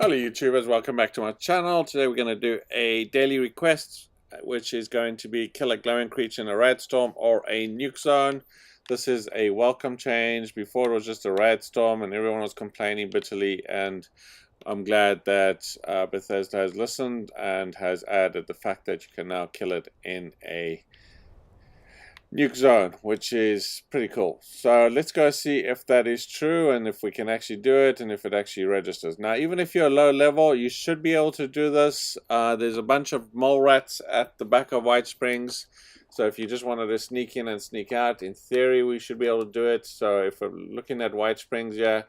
Hello YouTubers, welcome back to my channel. Today we're going to do a daily request, which is going to be kill a glowing creature in a Radstorm or a nuke zone. This is a welcome change. Before it was just a Radstorm and everyone was complaining bitterly, and I'm glad that Bethesda has listened and has added the fact that you can now kill it in a nuke zone, which is pretty cool. So let's go see if that is true and if we can actually do it and if it actually registers. Now, even if you're low level, you should be able to do this. There's a bunch of mole rats at the back of White Springs. So if you just wanted to sneak in and sneak out, in theory, we should be able to do it. So if we're looking at White Springs, yeah,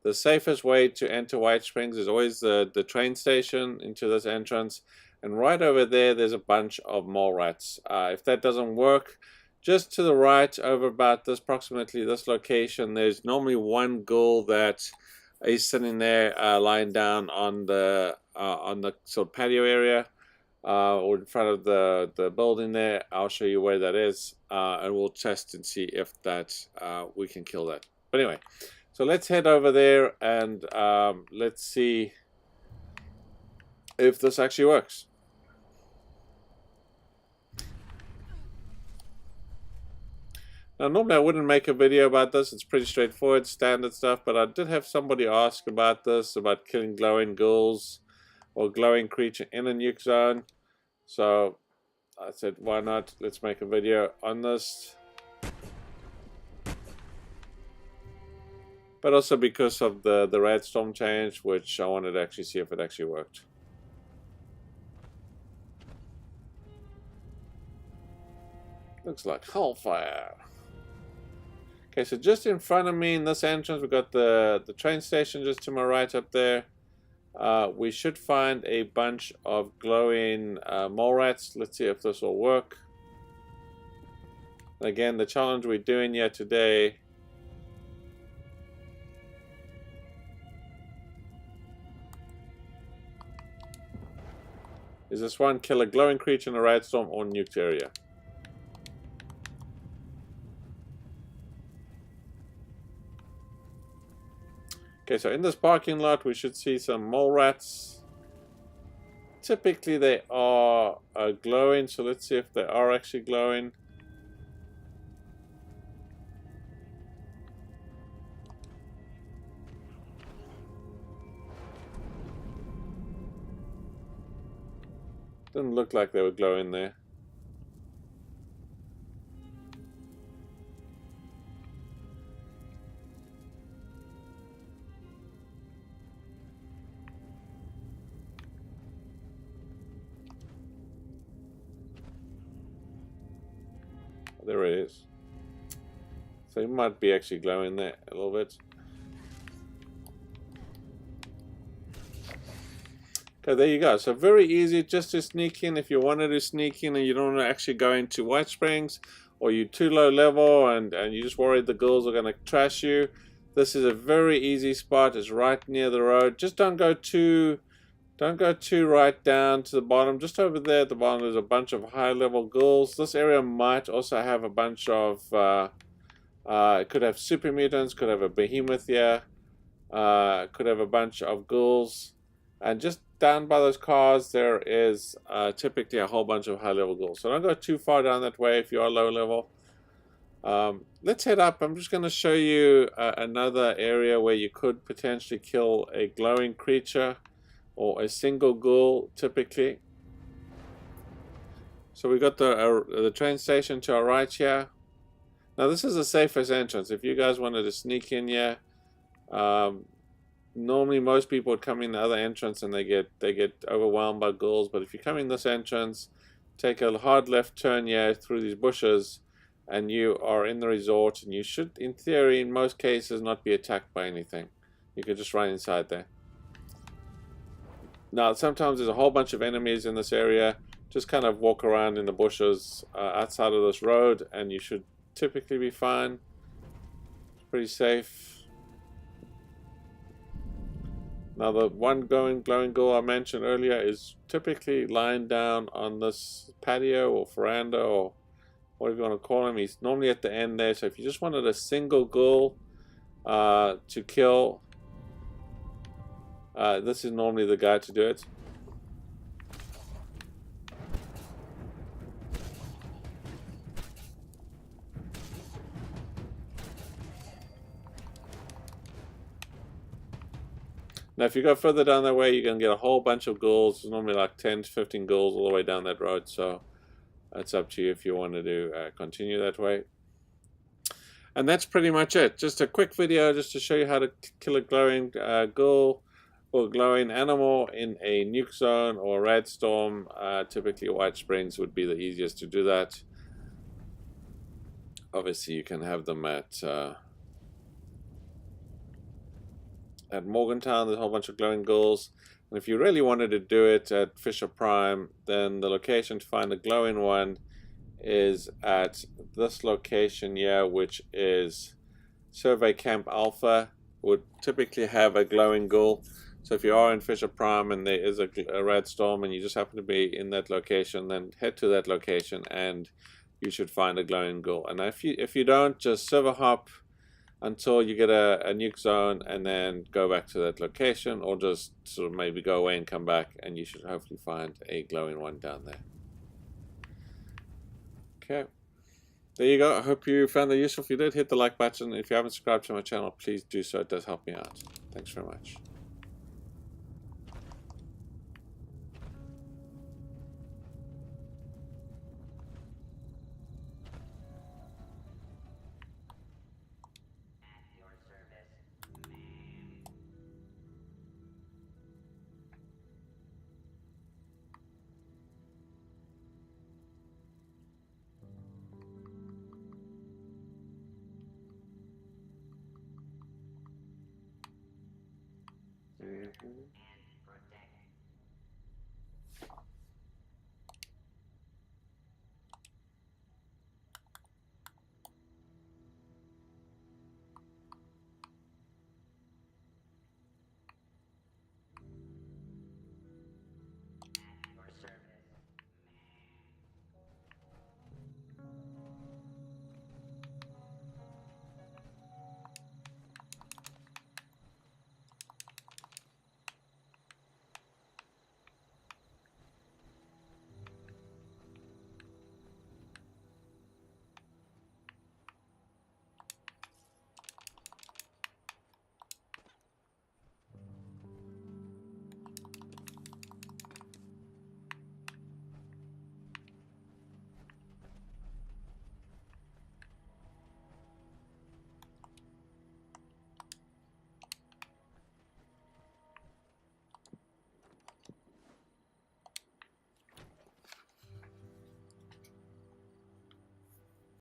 the safest way to enter White Springs is always the train station into this entrance. And right over there, there's a bunch of mole rats. If that doesn't work, just to the right, over about this, approximately this location, there's normally one ghoul that is sitting there, lying down on the sort of patio area, or in front of the building there. I'll show you where that is, and we'll test and see if that we can kill that. But anyway, so let's head over there and let's see if this actually works. Now, normally I wouldn't make a video about this. It's pretty straightforward, standard stuff, but I did have somebody ask about this, about killing glowing ghouls or glowing creature in a nuke zone. So I said, why not? Let's make a video on this. But also because of the Radstorm change, which I wanted to actually see if it actually worked. Looks like hellfire. Okay, so just in front of me in this entrance, we've got the train station just to my right up there. We should find a bunch of glowing mole rats. Let's see if this will work. Again, the challenge we're doing here today is this one: kill a glowing creature in a Radstorm or nuked area. Okay, so in this parking lot, we should see some mole rats. Typically, they are glowing, so let's see if they are actually glowing. Didn't look like they were glowing there. There it is. So it might be actually glowing there a little bit. Okay, there you go. So very easy just to sneak in if you wanted to sneak in and you don't want to actually go into White Springs, or you're too low level and you're just worried the ghouls are going to trash you. This is a very easy spot. It's right near the road. Just don't go too right down to the bottom. Just over there at the bottom, there's a bunch of high-level ghouls. This area might also have a bunch of, it could have super mutants, could have a behemoth here, could have a bunch of ghouls. And just down by those cars, there is typically a whole bunch of high-level ghouls. So don't go too far down that way if you are low level. Let's head up. I'm just going to show you another area where you could potentially kill a glowing creature or a single ghoul, typically. So we got the train station to our right here. Now this is the safest entrance. If you guys wanted to sneak in here, normally most people would come in the other entrance and they get overwhelmed by ghouls. But if you come in this entrance, take a hard left turn here through these bushes, and you are in the resort, and you should, in theory, in most cases, not be attacked by anything. You could just run inside there. Now, sometimes there's a whole bunch of enemies in this area. Just kind of walk around in the bushes outside of this road, and you should typically be fine. It's pretty safe. Now, the one glowing ghoul I mentioned earlier is typically lying down on this patio or veranda or whatever you want to call him. He's normally at the end there. So if you just wanted a single ghoul to kill, This is normally the guy to do it. Now, if you go further down that way, you're going to get a whole bunch of ghouls. There's normally like 10 to 15 ghouls all the way down that road, so it's up to you if you want to do continue that way. And that's pretty much it. Just a quick video just to show you how to kill a glowing ghoul or glowing animal in a nuke zone or Radstorm. Typically, White Springs would be the easiest to do that. Obviously, you can have them at Morgantown. There's a whole bunch of glowing ghouls. And if you really wanted to do it at Fisher Prime, then the location to find the glowing one is at this location here, which is Survey Camp Alpha. Would typically have a glowing ghoul. So if you are in Fisher Prime and there is a Radstorm and you just happen to be in that location, then head to that location and you should find a glowing ghoul. And if you don't, just server hop until you get a nuke zone and then go back to that location, or just sort of maybe go away and come back and you should hopefully find a glowing one down there. Okay, there you go. I hope you found that useful. If you did, hit the like button. If you haven't subscribed to my channel, please do so. It does help me out. Thanks very much. Mm-hmm.